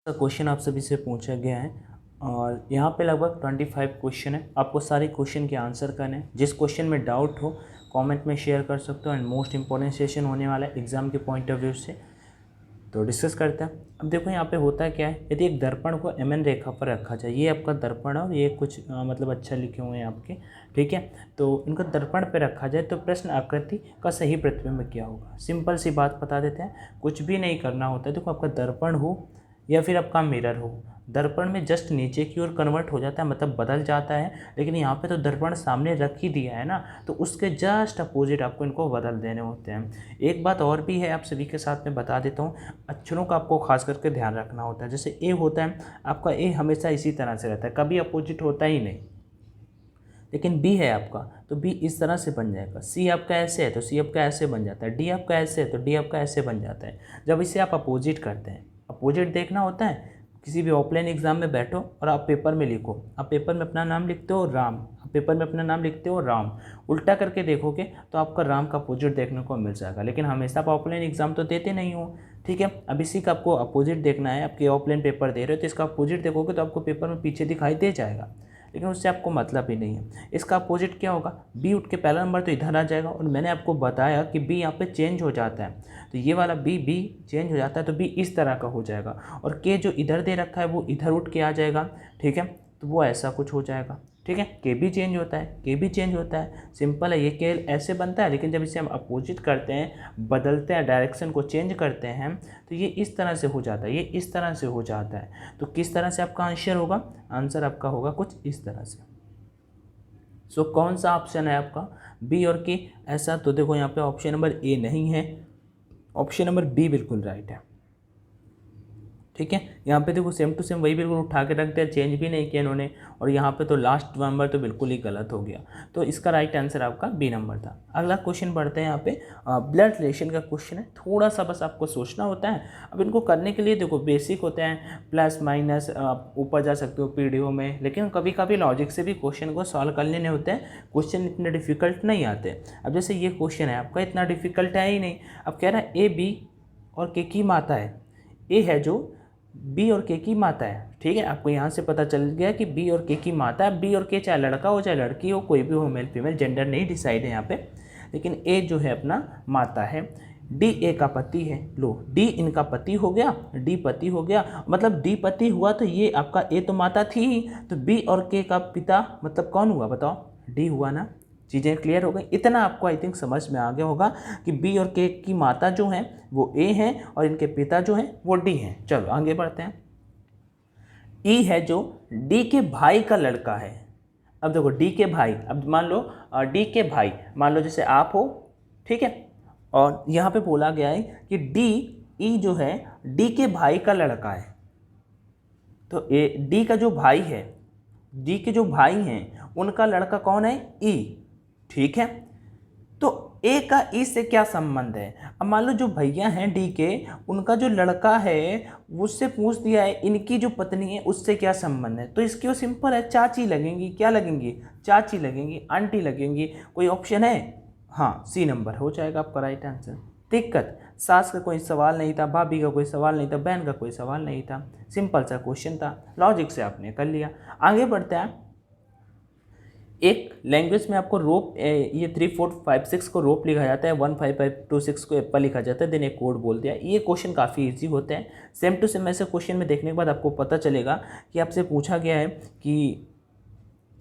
का क्वेश्चन आप सभी से पूछा गया है और यहाँ पे लगभग 25 क्वेश्चन है। आपको सारे क्वेश्चन के आंसर करने हैं। जिस क्वेश्चन में डाउट हो कमेंट में शेयर कर सकते हो। एंड मोस्ट इंपॉर्टेंट सेशन होने वाला है एग्जाम के पॉइंट ऑफ व्यू से, तो डिस्कस करते हैं। अब देखो यहाँ पे होता है क्या है, यदि एक दर्पण को एमएन रेखा पर रखा जाए, ये आपका दर्पण है और ये कुछ मतलब अच्छा लिखे हुए हैं आपके, ठीक है। तो इनको दर्पण पे रखा जाए तो प्रश्न आकृति का सही प्रतिबिंब क्या होगा। सिंपल सी बात बता देते हैं, कुछ भी नहीं करना होता है। देखो आपका दर्पण हो या फिर आपका मिरर हो, दर्पण में जस्ट नीचे की ओर कन्वर्ट हो जाता है, मतलब बदल जाता है। लेकिन यहाँ पे तो दर्पण सामने रख ही दिया है ना, तो उसके जस्ट अपोजिट आपको इनको बदल देने होते हैं। एक बात और भी है, आप सभी के साथ में बता देता हूँ, अक्षरों का आपको खास करके ध्यान रखना होता है। जैसे ए होता है आपका, ए हमेशा इसी तरह से रहता है, कभी अपोजिट होता ही नहीं। लेकिन बी है आपका तो बी इस तरह से बन जाएगा। सी आपका ऐसे है तो सी आपका ऐसे बन जाता है। डी आपका ऐसे है तो डी आपका ऐसे बन जाता है। जब इसे आप अपोजिट करते हैं, अपोजिट देखना होता है। किसी भी ऑफलाइन एग्जाम में बैठो और आप पेपर में लिखो, आप पेपर में अपना नाम लिखते हो राम, आप पेपर में अपना नाम लिखते हो राम, उल्टा करके देखोगे तो आपका राम का अपोजिट देखने को मिल जाएगा। लेकिन हमेशा आप ऑफलाइन एग्जाम तो देते नहीं हो, ठीक है। अब इसी का आपको अपोजिट देखना है। आपके ऑफलाइन पेपर दे रहे हो तो इसका अपोजिट देखोगे तो आपको पेपर में पीछे दिखाई दे जाएगा, लेकिन उससे आपको मतलब ही नहीं है। इसका अपोजिट क्या होगा, बी उठ के पहला नंबर तो इधर आ जाएगा। और मैंने आपको बताया कि बी यहाँ पे चेंज हो जाता है, तो ये वाला बी चेंज हो जाता है तो बी इस तरह का हो जाएगा। और के जो इधर दे रखा है वो इधर उठ के आ जाएगा, ठीक है। तो वो ऐसा कुछ हो जाएगा, ठीक है। के भी चेंज होता है, के भी चेंज होता है, सिंपल है। ये के ऐसे बनता है, लेकिन जब इसे हम अपोजिट करते हैं, बदलते हैं, डायरेक्शन को चेंज करते हैं, तो ये इस तरह से हो जाता है, ये इस तरह से हो जाता है। तो किस तरह से आपका आंसर होगा, आंसर आपका होगा कुछ इस तरह से। सो कौन सा ऑप्शन है आपका, बी और के ऐसा? तो देखो यहाँ पे ऑप्शन नंबर ए नहीं है, ऑप्शन नंबर बी बिल्कुल राइट है, ठीक है। यहाँ पे देखो सेम टू सेम वही बिल्कुल उठा के रख दिया, चेंज भी नहीं किया इन्होंने। और यहाँ पे तो लास्ट नंबर तो बिल्कुल ही गलत हो गया, तो इसका राइट आंसर आपका बी नंबर था। अगला क्वेश्चन बढ़ते हैं। यहाँ पे ब्लड रिलेशन का क्वेश्चन है, थोड़ा सा बस आपको सोचना होता है। अब इनको करने के लिए देखो बेसिक होते हैं, प्लस माइनस, आप ऊपर जा सकते हो पीडीओ में, लेकिन कभी कभी लॉजिक से भी क्वेश्चन को सॉल्व कर लेने होते हैं। क्वेश्चन इतने डिफिकल्ट नहीं आते। अब जैसे ये क्वेश्चन है आपका, इतना डिफिकल्ट है ही नहीं। अब कह रहा है ए बी और के की माता है, ए है जो बी और के की माता है, ठीक है। आपको यहाँ से पता चल गया कि बी और के की माता है। बी और के चाहे लड़का हो चाहे लड़की हो, कोई भी हो, मेल फीमेल जेंडर नहीं डिसाइड है यहाँ पे, लेकिन ए जो है अपना माता है। डी ए का पति है, लो डी इनका पति हो गया, डी पति हो गया, मतलब डी पति हुआ तो ये आपका ए तो माता थी ही, तो बी और के का पिता मतलब कौन हुआ बताओ, डी हुआ ना। चीज़ें क्लियर हो गई, इतना आपको आई थिंक समझ में आ गया होगा कि बी और के की माता जो हैं वो ए हैं और इनके पिता जो हैं वो डी हैं। चलो आगे बढ़ते हैं। ई है जो डी के भाई का लड़का है। अब देखो डी के भाई, अब मान लो डी के भाई, मान लो जैसे आप हो, ठीक है। और यहाँ पे बोला गया है कि डी ई जो है डी के भाई का लड़का है। तो ए डी का जो भाई है, डी के जो भाई हैं उनका लड़का कौन है, ई, ठीक है। तो ए का ई से क्या संबंध है। अब मान लो जो भैया हैं डी के, उनका जो लड़का है उससे पूछ दिया है इनकी जो पत्नी है उससे क्या संबंध है। तो इसकी वो सिंपल है, चाची लगेंगी। क्या लगेंगी, चाची लगेंगी, आंटी लगेंगी। कोई ऑप्शन है, हाँ सी नंबर हो जाएगा आपका राइट आंसर। दिक्कत, सास का कोई सवाल नहीं था, भाभी का कोई सवाल नहीं था, बहन का कोई सवाल नहीं था, सिंपल सा क्वेश्चन था, लॉजिक से आपने कर लिया। आगे बढ़ते हैं। एक लैंग्वेज में आपको रोप, ये 3 4 5 6 को रोप लिखा जाता है, 1 5 5 2 6 को एप्पल लिखा जाता है, देन एक कोड बोल दिया। ये क्वेश्चन काफ़ी इजी होते हैं। सेम टू सेम ऐसे क्वेश्चन में देखने के बाद आपको पता चलेगा कि आपसे पूछा गया है कि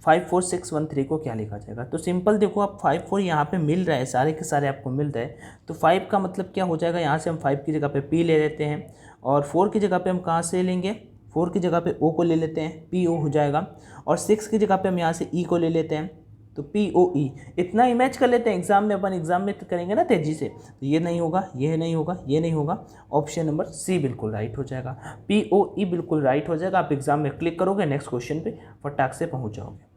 5 4 6 1 3 को क्या लिखा जाएगा। तो सिंपल देखो, आप 5 4 यहाँ पे मिल रहा है, सारे के सारे आपको मिल रहे हैं। तो 5 का मतलब क्या हो जाएगा, यहाँ से हम 5 की जगह पे पी ले लेते हैं, और 4 की जगह पे हम कहाँ से लेंगे, 4 की जगह पे ओ को ले लेते हैं, पी ओ हो जाएगा। और 6 की जगह पे हम यहाँ से ई को ले लेते हैं, तो पी ओ ई। इतना इमेज कर लेते हैं, एग्जाम में अपन एग्जाम में तो करेंगे ना तेजी से, तो ये नहीं होगा, ये नहीं होगा, ये नहीं होगा। ऑप्शन नंबर सी बिल्कुल राइट हो जाएगा, पी ओ ई बिल्कुल राइट हो जाएगा। आप एग्जाम में क्लिक करोगे, नेक्स्ट क्वेश्चन पे फटाक से पहुँच जाओगे।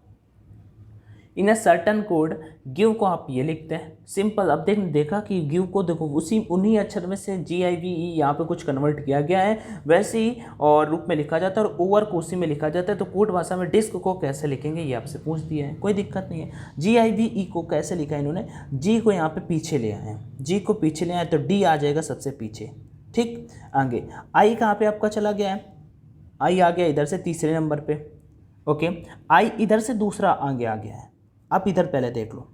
इन अ सर्टन कोड गिव को आप ये लिखते हैं, सिंपल। अब देखा कि गिव को देखो उन्हीं अक्षर में से GIVE यहाँ पे कुछ कन्वर्ट किया गया है, वैसे ही और रूप में लिखा जाता है, और ओवर को उसी में लिखा जाता है। तो कोड भाषा में डिस्क को कैसे लिखेंगे ये आपसे पूछ दिया है, कोई दिक्कत नहीं है। GIVE को कैसे लिखा है इन्होंने, जी को यहाँ पे पीछे ले आए हैं, जी को पीछे ले आए तो डी आ जाएगा सबसे पीछे, ठीक। आगे आई कहाँ पे आपका चला गया है, आई आ गया इधर से तीसरे नंबर पे, ओके। आई इधर से दूसरा आगे आ गया है, आप इधर पहले देख लो,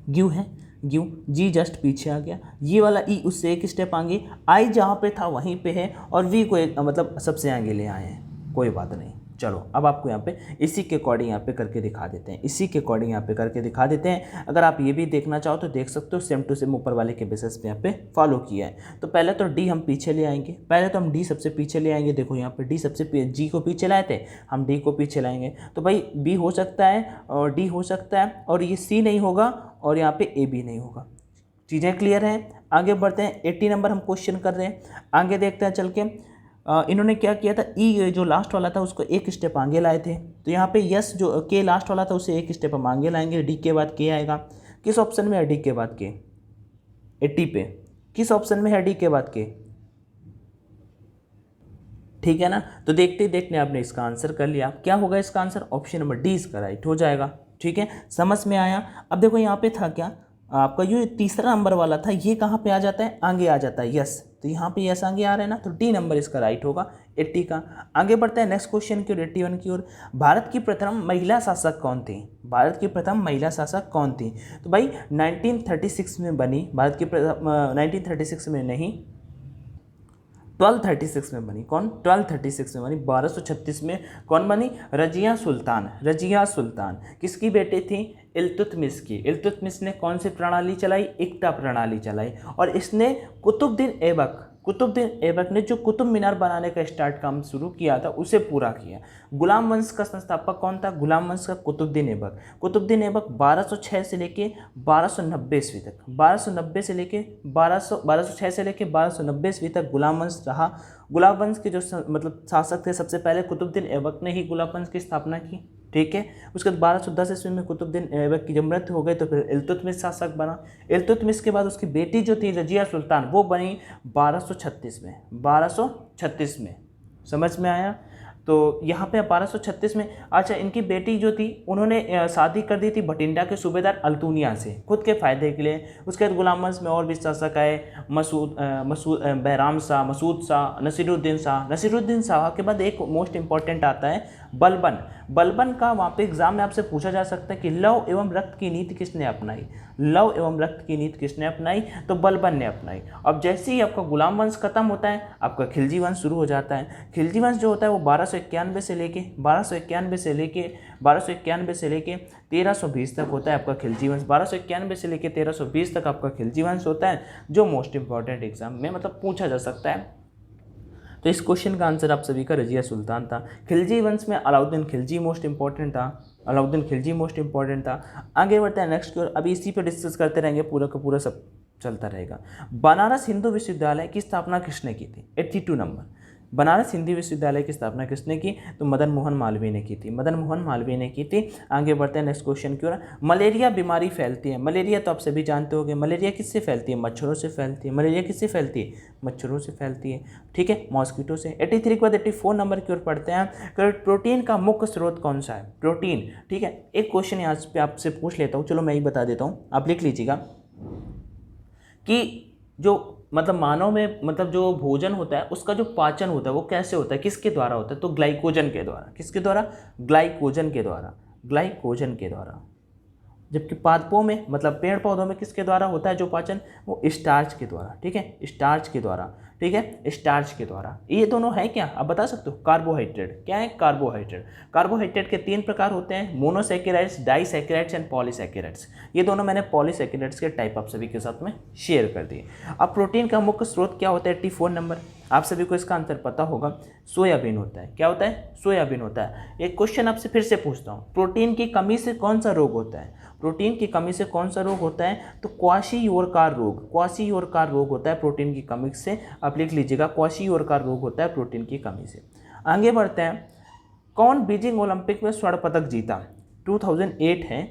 ग्यू है, ग्यू, जी जस्ट पीछे आ गया, ये वाला ई उससे एक स्टेप आगे, आई जहाँ पे था वहीं पे है, और वी को एक मतलब सबसे आगे ले आए हैं, कोई बात नहीं। चलो अब आपको यहाँ पे इसी के अकॉर्डिंग यहाँ पे करके दिखा देते हैं, इसी के अकॉर्डिंग यहाँ पे करके दिखा देते हैं। अगर आप ये भी देखना चाहो तो देख सकते हो, सेम टू सेम ऊपर वाले के बेसिस पे यहाँ पे फॉलो किया है। तो पहले तो डी हम पीछे ले आएंगे, पहले तो हम डी सबसे पीछे ले आएंगे। देखो यहाँ पे डी सबसे जी को पीछे लाए थे, हम डी को पीछे लाएंगे। तो भाई बी हो सकता है और डी हो सकता है, और ये सी नहीं होगा, और यहाँ पे ए भी नहीं होगा। चीज़ें क्लियर हैं? आगे बढ़ते हैं, 80 नंबर हम क्वेश्चन कर रहे हैं, आगे देखते हैं चल के। इन्होंने क्या किया था, ई जो लास्ट वाला था उसको एक स्टेप आगे लाए थे। तो यहाँ पे यस जो के लास्ट वाला था उसे एक स्टेप हम आगे लाएंगे, डी के बाद के आएगा। किस ऑप्शन में है डी के बाद के? 80 पे किस ऑप्शन में है डी के बाद के? ठीक है ना। तो देखते ही देखते आपने इसका आंसर कर लिया। क्या होगा इसका आंसर? ऑप्शन नंबर डी इसका राइट हो जाएगा। ठीक है, समझ में आया। अब देखो यहाँ पे था क्या, आपका जो तीसरा नंबर वाला था ये कहाँ पे आ जाता है? आगे आ जाता है, यस। तो यहाँ पे यस आगे आ रहा है ना, तो डी नंबर इसका राइट होगा 80 का। आगे बढ़ते हैं नेक्स्ट क्वेश्चन की ओर, 81 की ओर। भारत की प्रथम महिला शासक कौन थी? भारत की प्रथम महिला शासक कौन थी? तो भाई 1936 में बनी, भारत की 1936 में नहीं, 1236 में बनी। कौन? 1236 में बनी। 1236 में कौन बनी? रजिया सुल्तान। रजिया सुल्तान किसकी बेटी थी? इल्तुतमिश की। इल्तुतमिश ने कौन सी प्रणाली चलाई? इक्ता प्रणाली चलाई। और इसने कुतुबुद्दीन ऐबक ने जो कुतुब मीनार बनाने का स्टार्ट काम शुरू किया था उसे पूरा किया। गुलाम वंश का संस्थापक कौन था? गुलाम वंश का कुतुबुद्दीन ऐबक। कुतुबुद्दीन ऐबक 1206 से लेके 1290 ईस्वी तक, 1290 से लेके 1206 से लेके 1290 ईस्वी तक गुलाम वंश रहा। गुलाम वंश के जो मतलब शासक थे, सबसे पहले कुतुबुद्दीन ऐबक ने ही गुलाम वंश की स्थापना की। ठीक है, उसके बाद 1210 ईस्वी में कुतुबुद्दीन ऐबक की जब मृत्यु हो गई तो फिर इल्तुतमिश शासक बना। इल्तुतमिश के बाद उसकी बेटी जो थी रजिया सुल्तान, वो बनी 1236 में। 1236 में, समझ में आया? तो यहाँ पे 1236 में, अच्छा इनकी बेटी जो थी उन्होंने शादी कर दी थी भटिंडा के सूबेदार अल्तुनिया से, खुद के फ़ायदे के लिए। उसके बाद गुलाम वंश में और भी शासक आए, बैराम शाह, मसूद शाह, नसीरुद्दीन शाह। नसीरुद्दीन शाह के बाद एक मोस्ट इंपॉर्टेंट आता है बलबन। बलबन का वहाँ पे एग्जाम में आपसे पूछा जा सकता है कि लव एवं रक्त की नीति किसने अपनाई? लव एवं रक्त की नीति किसने अपनाई? तो बलबन ने अपनाई। अब जैसे ही आपका गुलाम वंश खत्म होता है, आपका खिलजी वंश शुरू हो जाता है। खिलजी वंश जो होता है वो 1291 से लेके 1320 तक होता है आपका खिलजी वंश। 1291 से लेके 1320 तक आपका खिलजी वंश होता है, जो मोस्ट इंपॉर्टेंट एग्जाम में मतलब पूछा जा सकता है। तो इस क्वेश्चन का आंसर आप सभी का रजिया सुल्तान था। खिलजी वंश में अलाउद्दीन खिलजी मोस्ट इंपॉर्टेंट था, अलाउद्दीन खिलजी मोस्ट इंपॉर्टेंट था। आगे बढ़ते हैं नेक्स्ट की ओर, अभी इसी पे डिस्कस करते रहेंगे, पूरा का पूरा सब चलता रहेगा। बनारस हिंदू विश्वविद्यालय की स्थापना किसने की थी? 82 नंबर। बनारस हिंदी विश्वविद्यालय की स्थापना किसने की? तो मदन मोहन मालवीय ने की थी, मदन मोहन मालवीय ने की थी। आगे बढ़ते हैं नेक्स्ट क्वेश्चन की ओर। मलेरिया बीमारी फैलती है, मलेरिया तो आप सभी जानते होंगे, मलेरिया किससे फैलती है? मच्छरों से फैलती है। मलेरिया किससे फैलती है? मच्छरों से फैलती है। ठीक है, मॉस्किटो से। 83 के बाद 84 नंबर की ओर पढ़ते हैं। प्रोटीन का मुख्य स्रोत कौन सा है? प्रोटीन। ठीक है, एक क्वेश्चन यहाँ पे आपसे पूछ लेता हूँ, चलो मैं ही बता देता हूँ, आप लिख लीजिएगा कि जो मतलब मानव में मतलब जो भोजन होता है उसका जो पाचन होता है वो कैसे होता है, किसके द्वारा होता है? तो ग्लाइकोजन के द्वारा। किसके द्वारा? ग्लाइकोजन के द्वारा, ग्लाइकोजन के द्वारा। जबकि पादपों में मतलब पेड़ पौधों में किसके द्वारा होता है जो पाचन? वो स्टार्च के द्वारा। ठीक है, स्टार्च के द्वारा। ठीक है, स्टार्च के द्वारा। ये दोनों है क्या, आप बता सकते हो? कार्बोहाइड्रेट। क्या है? कार्बोहाइड्रेट। कार्बोहाइड्रेट के 3 प्रकार होते हैं, मोनोसैकेराइड्स, डाइसैकेराइड्स एंड पॉलीसैकेराइड्स। ये दोनों मैंने पॉलीसैकेराइड्स के टाइप आप सभी के साथ में शेयर कर दिए। अब प्रोटीन का मुख्य स्रोत क्या होता है? 84 नंबर। आप सभी को इसका आंसर पता होगा, सोयाबीन होता है। क्या होता है? सोयाबीन होता है। एक क्वेश्चन आपसे फिर से पूछता हूँ, प्रोटीन की कमी से कौन सा रोग होता है? प्रोटीन की कमी से कौन सा रोग होता है? तो क्वाशियोरकार रोग। क्वाशियोरकार रोग होता है प्रोटीन की कमी से, आप लिख लीजिएगा, क्वाशियोरकार रोग होता है प्रोटीन की कमी से। आगे बढ़ते हैं, कौन बीजिंग ओलंपिक में स्वर्ण पदक जीता? 2008 है।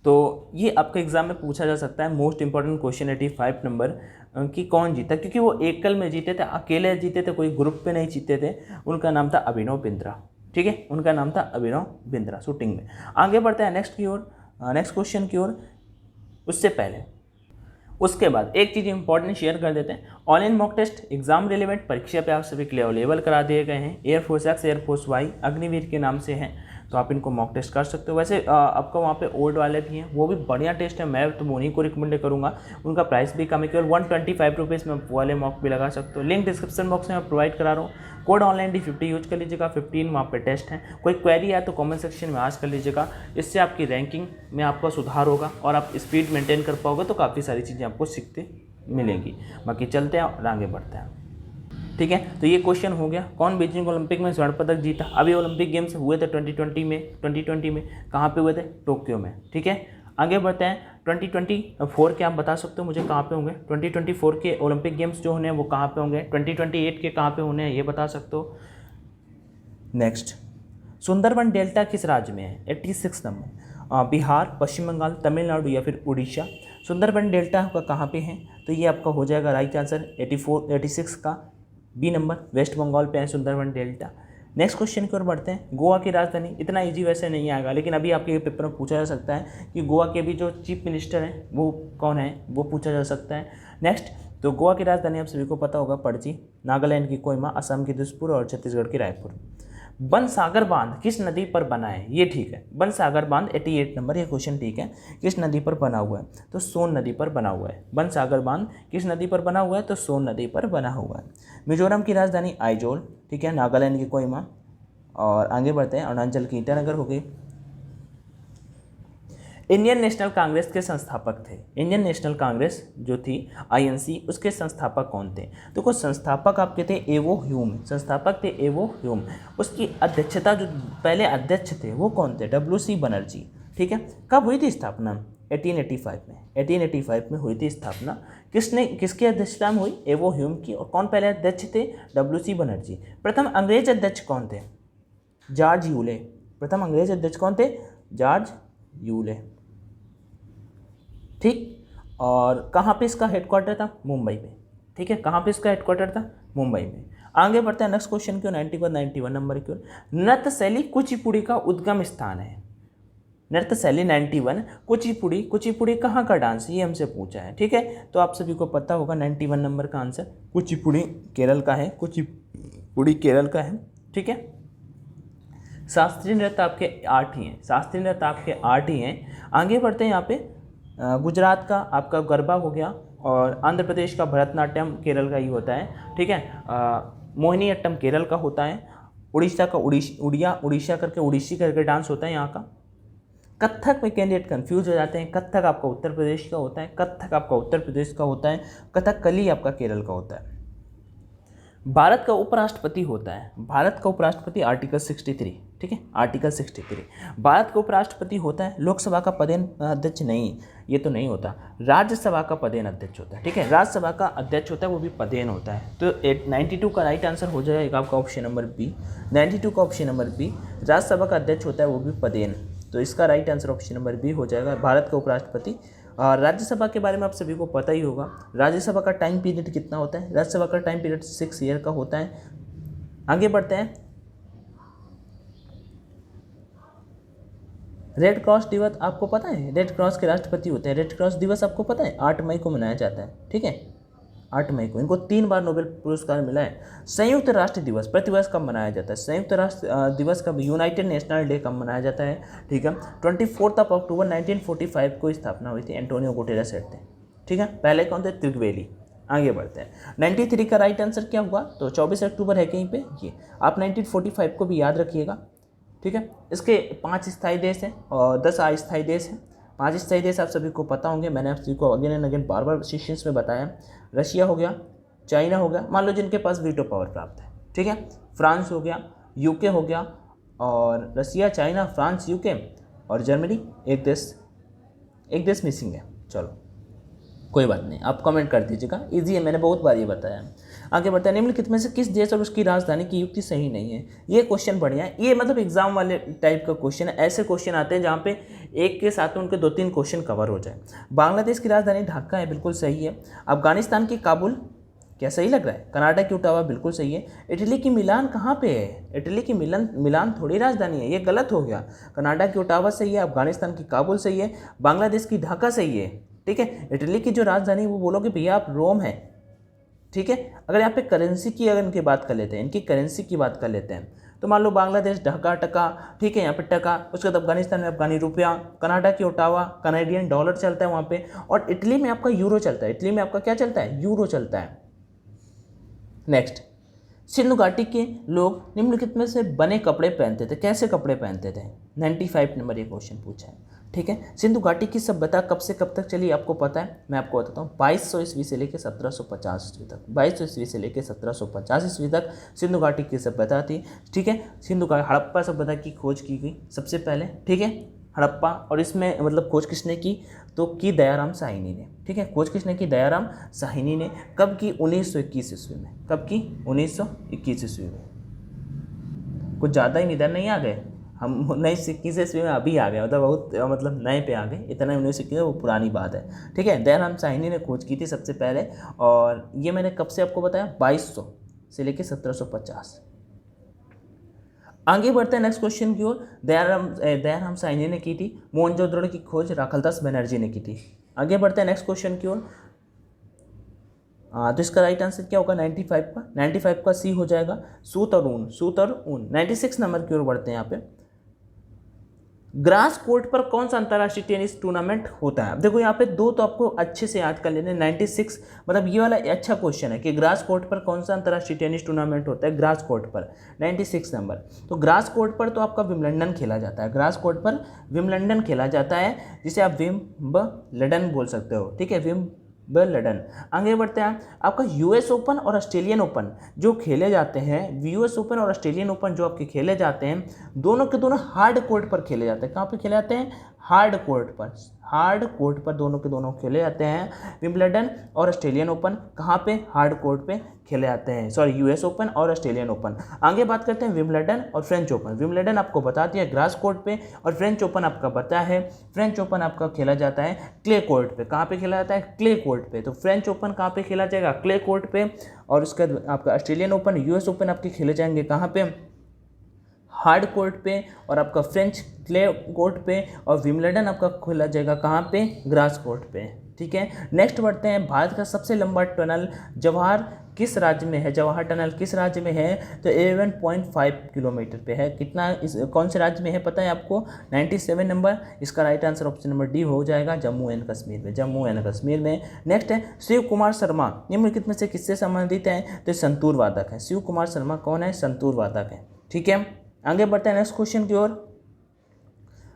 तो ये आपके एग्जाम में पूछा जा सकता है, मोस्ट इंपॉर्टेंट क्वेश्चन 85 नंबर कि कौन जीता, क्योंकि वो एकल में जीते थे, अकेले जीते थे, कोई ग्रुप पे नहीं जीते थे। उनका नाम था अभिनव बिंद्रा। ठीक है, उनका नाम था अभिनव बिंद्रा, शूटिंग में। आगे बढ़ते हैं नेक्स्ट की ओर, नेक्स्ट क्वेश्चन की ओर। उससे पहले उसके बाद एक चीज़ इंपॉर्टेंट शेयर कर देते हैं, online mock test exam relevant परीक्षा पे आप सभी के लिए अवेलेबल करा दिए गए हैं। Air force X, air force Y, Agniveer के नाम से हैं, तो आप इनको मॉक टेस्ट कर सकते हो। वैसे आपका वहाँ पे ओल्ड वाले भी हैं, वो भी बढ़िया टेस्ट है, मैं तो उन्हीं को रिकमेंड करूँगा। उनका प्राइस भी कम है, केवल 125 रुपीज़ में वाले मॉक भी लगा सकते हो। लिंक डिस्क्रिप्शन बॉक्स में मैं प्रोवाइड करा रहा हूँ। कोड ऑनलाइन D50 यूज कर लीजिएगा, 15 वहाँ पे टेस्ट हैं। कोई क्वेरी है तो कमेंट सेक्शन में आस्क कर लीजिएगा, इससे आपकी रैंकिंग में आपका सुधार होगा और आप स्पीड मेंटेन कर पाओगे, तो काफ़ी सारी चीज़ें आपको सीखते मिलेंगी। बाकी चलते हैं और आगे बढ़ते हैं, ठीक है। तो ये क्वेश्चन हो गया, कौन बीजिंग ओलंपिक में स्वर्ण पदक जीता। अभी ओलंपिक गेम्स हुए थे 2020 में, कहाँ पे हुए थे, टोक्यो में, ठीक है। आगे बढ़ते हैं, 2024 के आप बता सकते हो मुझे कहाँ पे होंगे, 2024 के ओलंपिक गेम्स जो होने हैं वो कहाँ पे होंगे, 2028 के कहाँ पे होने हैं ये बता सकते हो। नेक्स्ट, सुंदरबन डेल्टा किस राज्य में है, 86 नंबर, बिहार, पश्चिम बंगाल, तमिलनाडु या फिर उड़ीसा। सुंदरबन डेल्टा आपका कहाँ पे है, तो ये आपका हो जाएगा राइट आंसर 86 का बी नंबर, वेस्ट बंगाल पे है सुंदरबन डेल्टा। नेक्स्ट क्वेश्चन की ओर बढ़ते हैं, गोवा की राजधानी, इतना इजी वैसे नहीं आएगा, लेकिन अभी आपके पेपर में पूछा जा सकता है कि गोवा के भी जो चीफ मिनिस्टर हैं वो कौन है, वो पूछा जा सकता है। नेक्स्ट, तो गोवा की राजधानी आप सभी को पता होगा पणजी, नागालैंड की कोहिमा, असम की दिसपुर और छत्तीसगढ़ की रायपुर। बनसागर बांध किस नदी पर बना है, ये ठीक है, बनसागर बांध 88 नंबर, ये क्वेश्चन ठीक है। किस नदी पर बना हुआ है, तो सोन नदी पर बना हुआ है। बनसागर बांध किस नदी पर बना हुआ है, तो सोन नदी पर बना हुआ है। मिजोरम की राजधानी आइजोल, ठीक है, नागालैंड की कोहिमा, और आगे बढ़ते हैं, अरुणाचल की ईटानगर हो गई। इंडियन नेशनल कांग्रेस के संस्थापक थे, इंडियन नेशनल कांग्रेस जो थी INC, उसके संस्थापक कौन थे, तो कुछ संस्थापक आपके थे एवो ह्यूम, संस्थापक थे एवो ह्यूम। उसकी अध्यक्षता जो पहले अध्यक्ष थे वो कौन थे, WC बनर्जी, ठीक है। कब हुई थी स्थापना, 1885 में, 1885 में हुई थी स्थापना। किसकी अध्यक्षता में हुई, एवो ह्यूम की। और कौन पहले अध्यक्ष थे, WC बनर्जी। प्रथम अंग्रेज अध्यक्ष कौन थे, जॉर्ज यूले। प्रथम अंग्रेज अध्यक्ष कौन थे, जॉर्ज यूले, ठीक। और कहाँ पे इसका हेडक्वार्टर था, मुंबई में, ठीक है। कहाँ पे इसका हेडक्वार्टर था, मुंबई में। आगे बढ़ते हैं नेक्स्ट क्वेश्चन की ओर, 91 नंबर की ओर। नृत्य शैली कुचिपुड़ी का उद्गम स्थान है, नृत्य शैली 91 कुचिपुड़ी। कुचिपुड़ी कहाँ का डांस, ये हमसे पूछा है, ठीक है। तो आप सभी को पता होगा 91 नंबर का आंसर कुचिपुड़ी केरल का है, कुचिपुड़ी केरल का है, ठीक है। शास्त्रीय नृत्य आपके 8 ही हैं, शास्त्रीय नृत्य आपके 8 ही हैं। आगे बढ़ते हैं, यहाँ पे गुजरात का आपका गरबा हो गया, और आंध्र प्रदेश का भरतनाट्यम केरल का ही होता है, ठीक है। मोहिनीअट्टम केरल का होता है। उड़ीसा का उड़ीसा करके उड़ीसी करके डांस होता है यहाँ का। कत्थक में कैंडिडेट कंफ्यूज हो जाते हैं, कत्थक आपका उत्तर प्रदेश का होता है, कत्थक आपका उत्तर प्रदेश का होता है, कथकली आपका केरल का होता है। भारत का उपराष्ट्रपति होता है, भारत का उपराष्ट्रपति आर्टिकल 63, ठीक है, आर्टिकल 63 भारत का उपराष्ट्रपति होता है। लोकसभा का पदेन अध्यक्ष नहीं, ये तो नहीं होता। राज्यसभा का पदेन अध्यक्ष होता है, ठीक है, राज्यसभा का अध्यक्ष होता है, वो भी पदेन होता है। तो 92 का राइट आंसर हो जाएगा आपका ऑप्शन नंबर बी, 92 का ऑप्शन नंबर बी। राज्यसभा का अध्यक्ष होता है, वो भी पदेन, तो इसका right answer option number B हो जाएगा, भारत का उपराष्ट्रपति। राज्यसभा के बारे में आप सभी को पता ही होगा, राज्यसभा का टाइम पीरियड कितना होता है, राज्यसभा का टाइम पीरियड 6 ईयर का होता है। आगे बढ़ते हैं, रेड क्रॉस दिवस आपको पता है, रेड क्रॉस के राष्ट्रपति होते हैं। रेड क्रॉस दिवस आपको पता है 8 मई को मनाया जाता है, ठीक है, 8 मई को। इनको 3 बार नोबेल पुरस्कार मिला है। संयुक्त राष्ट्र दिवस प्रतिवर्ष कब मनाया जाता है, संयुक्त राष्ट्र दिवस कब, यूनाइटेड नेशनल डे कब मनाया जाता है, ठीक है, 24 अक्टूबर 1945 को स्थापना हुई थी, एंटोनियो गुटेरेस हेड थे, ठीक है। पहले कौन थे, त्रिवेली। आगे बढ़ते हैं, 93 का राइट आंसर क्या हुआ, तो 24 अक्टूबर है कहीं पे, ये आप 1945 को भी याद रखिएगा, ठीक है। इसके 5 स्थायी देश हैं और 10 अस्थायी देश हैं। 5 स्थायी देश आप सभी को पता होंगे, मैंने आप सभी को again and again bar bar sessions में बताया। रशिया हो गया, चाइना हो गया, मान लो जिनके पास वीटो पावर प्राप्त है, ठीक है, फ्रांस हो गया, यूके हो गया, और रशिया, चाइना, फ्रांस, यूके और जर्मनी। एक देश मिसिंग है, चलो कोई बात नहीं, आप कमेंट कर दीजिएगा, इजी है, मैंने बहुत बार ये बताया। आगे बढ़ते हैं, निम्नलिखित में से किस देश और उसकी राजधानी की युक्ति सही नहीं है। ये क्वेश्चन बढ़िया है, ये मतलब एग्जाम वाले टाइप का क्वेश्चन है। ऐसे क्वेश्चन आते हैं जहाँ पे एक के साथ उनके 2-3 क्वेश्चन कवर हो जाए। बांग्लादेश की राजधानी ढाका है, बिल्कुल सही है। अफगानिस्तान की काबुल, क्या सही लग रहा है। कनाडा की ओटावा, बिल्कुल सही है। इटली की मिलान कहाँ पे है, इटली की मिलान थोड़ी राजधानी है, ये गलत हो गया। कनाडा की ओटावा सही है, अफगानिस्तान की काबुल सही है, बांग्लादेश की ढाका सही है, ठीक है। इटली की जो राजधानी वो बोलोगे भैया आप रोम है, ठीक है। अगर यहाँ पे करेंसी की अगर इनकी बात कर लेते हैं, इनकी करेंसी की बात कर लेते हैं, तो मान लो बांग्लादेश ढाका टका, ठीक है, यहाँ पे टका, उसके बाद अफगानिस्तान में अफगानी रुपया, कनाडा की ओटावा, कनाडियन डॉलर चलता है वहाँ पे, और इटली में आपका यूरो चलता है। इटली में आपका क्या चलता है? यूरो चलता है। नेक्स्ट, सिंधु घाटी के लोग निम्नलिखित में से बने कपड़े पहनते थे, कैसे कपड़े पहनते थे? 95 नंबर ये क्वेश्चन पूछा है, ठीक है। सिंधु घाटी की सभ्यता कब से कब तक चली आपको पता है? मैं आपको बताता हूँ, 2200 ईस्वी से लेकर 1750 ईस्वी तक, 2200 ईस्वी से लेकर 1750 ईस्वी तक सिंधु घाटी की सभ्यता थी, ठीक है। सिंधु घाटी हड़प्पा सभ्यता की खोज की गई सबसे पहले, ठीक है, हड़प्पा। और इसमें मतलब खोज किसने की? तो की दयाराम साहिनी ने, ठीक है। खोज किसने की? दयाराम साहिनी ने। कब की? 1921 ईस्वी में। कब की? 1921 ईस्वी में। कुछ ज़्यादा ही इधर नहीं आ गए हम, 1921 ईस्वी में अभी आ गए, मतलब बहुत मतलब नए पे आ गए, इतना 1921 वो पुरानी बात है, ठीक है। दयाराम साहिनी ने खोज की थी सबसे पहले, और ये मैंने कब से आपको बताया? 2200 से लेकर 1750। आगे बढ़ते हैं नेक्स्ट क्वेश्चन की ओर। दयाराम साहिनी ने की थी। मोहनजोदड़ो की खोज राखालदास बनर्जी ने की थी। आगे बढ़ते हैं नेक्स्ट क्वेश्चन की ओर। तो इसका राइट आंसर क्या होगा? 95 का सी हो जाएगा, सूत और ऊन। 96 नंबर की ओर बढ़ते हैं। यहाँ पे ग्रास कोर्ट पर कौन सा अंतर्राष्ट्रीय टेनिस टूर्नामेंट होता है? अब देखो यहाँ पे दो तो आपको अच्छे से याद कर लेने। 96 मतलब ये वाला अच्छा क्वेश्चन है कि ग्रास कोर्ट पर कौन सा अंतर्राष्ट्रीय टेनिस टूर्नामेंट होता है? ग्रास कोर्ट पर 96 नंबर। तो ग्रास कोर्ट पर तो आपका विम्बलडन खेला जाता है, ग्रास कोर्ट पर विम्बलडन खेला जाता है, जिसे आप विम्बलडन बोल सकते हो, ठीक है, विम्बलडन। आगे बढ़ते हैं। आपका यूएस ओपन और ऑस्ट्रेलियन ओपन जो खेले जाते हैं, यूएस ओपन और ऑस्ट्रेलियन ओपन जो आपके खेले जाते हैं, दोनों के दोनों हार्ड कोर्ट पर खेले जाते हैं। कहाँ पे खेले जाते हैं? हार्ड कोर्ट पर दोनों के दोनों खेले जाते हैं। विंबलडन और ऑस्ट्रेलियन ओपन कहाँ पे? हार्ड कोर्ट पे खेले जाते हैं, सॉरी, यूएस ओपन और ऑस्ट्रेलियन ओपन। आगे बात करते हैं विंबलडन और फ्रेंच ओपन। विंबलडन आपको बता दिया ग्रास कोर्ट पे, और फ्रेंच ओपन आपका पता है, फ्रेंच ओपन आपका खेला जाता है क्ले कोर्ट पे। कहाँ पे खेला जाता है? क्ले कोर्ट पे। तो फ्रेंच ओपन कहाँ पे खेला जाएगा? क्ले कोर्ट पे। और उसके बाद आपका ऑस्ट्रेलियन ओपन, यूएस ओपन आपके खेले जाएंगे कहाँ पे? हार्ड कोर्ट पे। और आपका फ्रेंच क्ले कोर्ट पे। और विंबलडन आपका खेला जाएगा कहाँ पे? ग्रास कोर्ट पे, ठीक है। नेक्स्ट बढ़ते हैं। भारत का सबसे लंबा टनल जवाहर किस राज्य में है? जवाहर टनल किस राज्य में है? तो 11.5 किलोमीटर पे है। कितना कौन से राज्य में है पता है आपको? 97 नंबर। इसका right answer option number D हो जाएगा, जम्मू एंड कश्मीर में, जम्मू एंड कश्मीर में। नेक्स्ट है शिव कुमार शर्मा निम्नलिखित में से किससे संबंधित है? तो संतूर वादक है। शिव कुमार शर्मा कौन है? संतूर वादक है, ठीक है। आगे बढ़ते हैं नेक्स्ट क्वेश्चन की ओर।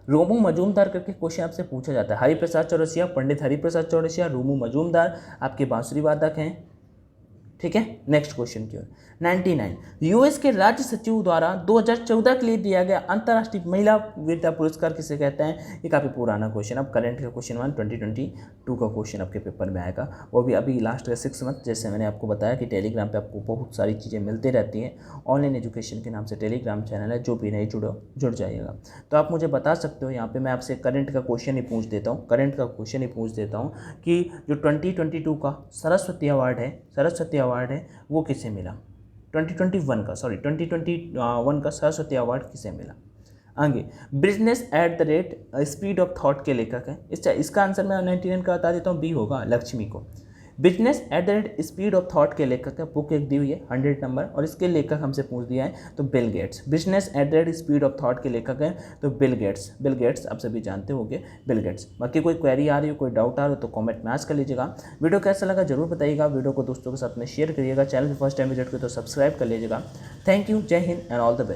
रोमू मजूमदार करके क्वेश्चन आपसे पूछा जाता है। हरिप्रसाद चौरसिया, पंडित हरिप्रसाद चौरसिया, रोमू मजूमदार आपके बांसुरी वादक हैं, ठीक है। नेक्स्ट क्वेश्चन की ओर। 99 यूएस के राज्य सचिव द्वारा 2014 के लिए दिया गया अंतर्राष्ट्रीय महिला वीरता पुरस्कार किसे कहते हैं? ये काफ़ी पुराना क्वेश्चन, अब करंट का क्वेश्चन 2022 का क्वेश्चन आपके पेपर में आएगा, वो भी अभी लास्ट का 6 मंथ। जैसे मैंने आपको बताया कि टेलीग्राम पे आपको बहुत सारी चीज़ें मिलती रहती हैं, ऑनलाइन एजुकेशन के नाम से टेलीग्राम चैनल है, जो भी नहीं जुड़ जाइएगा। तो आप मुझे बता सकते हो, यहाँ पर मैं आपसे करंट का क्वेश्चन ही पूछ देता हूँ, कि जो 2022 का सरस्वती अवार्ड है वो किसे मिला? 2021 का सरस्वती अवार्ड किसे मिला? आगे, business at the rate speed of thought के लेखक है। इसका आंसर मैं 99 का बता देता हूँ, बी होगा, लक्ष्मी को। Business at the rate speed of thought के लेखक है, बुक एक दी हुई है 100 नंबर, और इसके लेखक हमसे पूछ दिया है तो Bill Gates. Business at the rate speed of thought के लेखक हैं तो बिल गेट्स आप सभी जानते होंगे, बिल गेट्स। बाकी कोई क्वेरी आ रही हो, कोई डाउट आ रहा हो तो कमेंट में आज कर लीजिएगा। वीडियो कैसा लगा जरूर बताइएगा, वीडियो को दोस्तों के साथ में शेयर करिएगा, चैनल पर फर्स्ट टाइम विजिट करें तो सब्सक्राइब कर लीजिएगा। थैंक यू, जय Hind and all the best.